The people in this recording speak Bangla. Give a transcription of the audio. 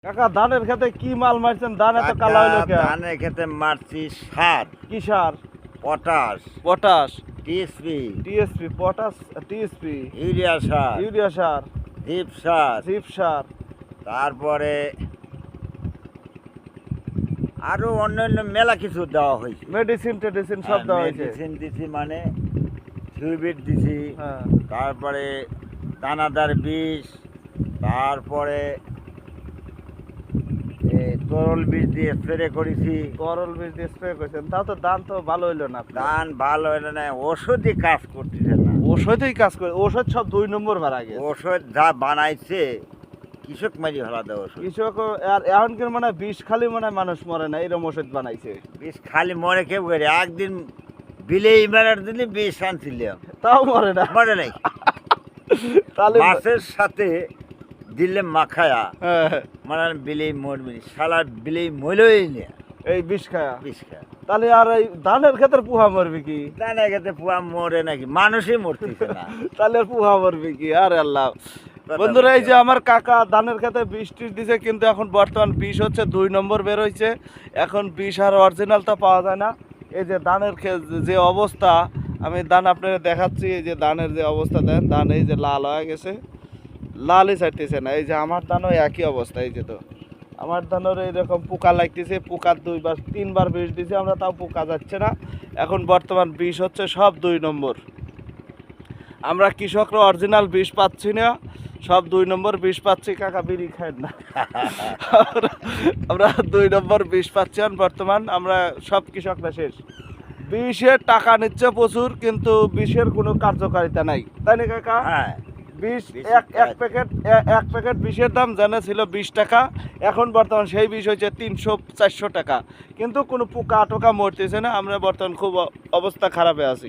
কাকা ধানের খেতে কি মাল মারছেন? ধান এত কালা হইলো কে? ধানের খেতে মারছি সার, কি সার? Potash, potash, TSP, TSP, potash, TSP, urea সার, ইউরিয়া সার, জিপ সার, জিপ সার, তারপরে আরো অন্যান্য মেলা কিছু দেওয়া হয়েছে। মেডিসিন টেডিসিন সব দেওয়া হয়েছে। মেডিসিন দিছি, মানে থিউবিট দিছি, হ্যাঁ, তারপরে দানাদার বিষ, তারপরে তরল বীজ দিয়ে স্প্রে করেছি। তরল বীজ দিয়ে স্প্রে করেছেন, তাও তো ধান তো ভালো হইলো না আপনার। ধান ভালো হলো না, ওষুধই কাজ করতেছে না। ওষুধেই কাজ করে, ওষুধ সব 2 নম্বর ভাড়া গেছে। ওষুধ যা বানাইছে কৃষক মারি ভাড়া দেওয়া ওষুধ। কৃষক আর এখন কি মানে বিষ খালি মানে মানুষ মরে না, এরকম ওষুধ বানাইছে। বিষ খালি মরে কেউ করে, একদিন বিলেই মেলার দিনে বিষ আনছিলাম, তাও মরে না। মরে নাই। তাহলে মাছের সাথে দিলে মাখায়া হ্যাঁ, মানে বিলেই মরবি, শালা বিলেই মরলই না, এই বিষ খায়া। বিষ খায়। তাহলে আর এই ধানের ক্ষেতের পুহা মরবে কি? জানা গেছে পুয়া মরে নাকি, মানুষই মরতেছে না। তাহলে আর পুহা মরবে কি? আরে আল্লাহ। বন্ধুরা, এই যে আমার কাকা ধানের খেতে বিষ টিষ দিছে, কিন্তু এখন বর্তমান বিষ হচ্ছে 2 নম্বর বের হয়েছে। এখন বিষ আর অরিজিনালটা পাওয়া যায় না। এই যে ধানের যে অবস্থা, আমি ধান আপনাদের দেখাচ্ছি। এই যে ধানের যে অবস্থা, দেন ধান এই যে লাল হয়ে গেছে, লালই ছাড়তেছে না। এই যে আমার ধানও একই অবস্থা। এই যে তো আমার ধানের এইরকম পোকা লাগতেছে, পোকা 2-3 বার বিষ দিছে আমরা, তাও পোকা যাচ্ছে না। এখন বর্তমান বিষ হচ্ছে সব 2 নম্বর। আমরা কৃষকরা অরিজিনাল বিষ পাচ্ছি না, সব 2 নম্বর বিষ পাচ্ছি। কাকা বিড়ি খায় না। আমরা 2 নম্বর বিষ পাচ্ছি এখন বর্তমান। আমরা সব কৃষকরা শেষ। বিষের টাকা নিচ্ছে প্রচুর, কিন্তু বিষের কোনো কার্যকারিতা নাই, তাই না কাকা? হ্যাঁ, বিষ বিষের এক প্যাকেট বিষের দাম জানা ছিল 20 টাকা, এখন বর্তমান সেই বিষ হয়েছে 300-400 টাকা, কিন্তু কোনো পোকা টোকা মরতেছে না। আমরা বর্তমান খুব অবস্থা খারাপে আছি।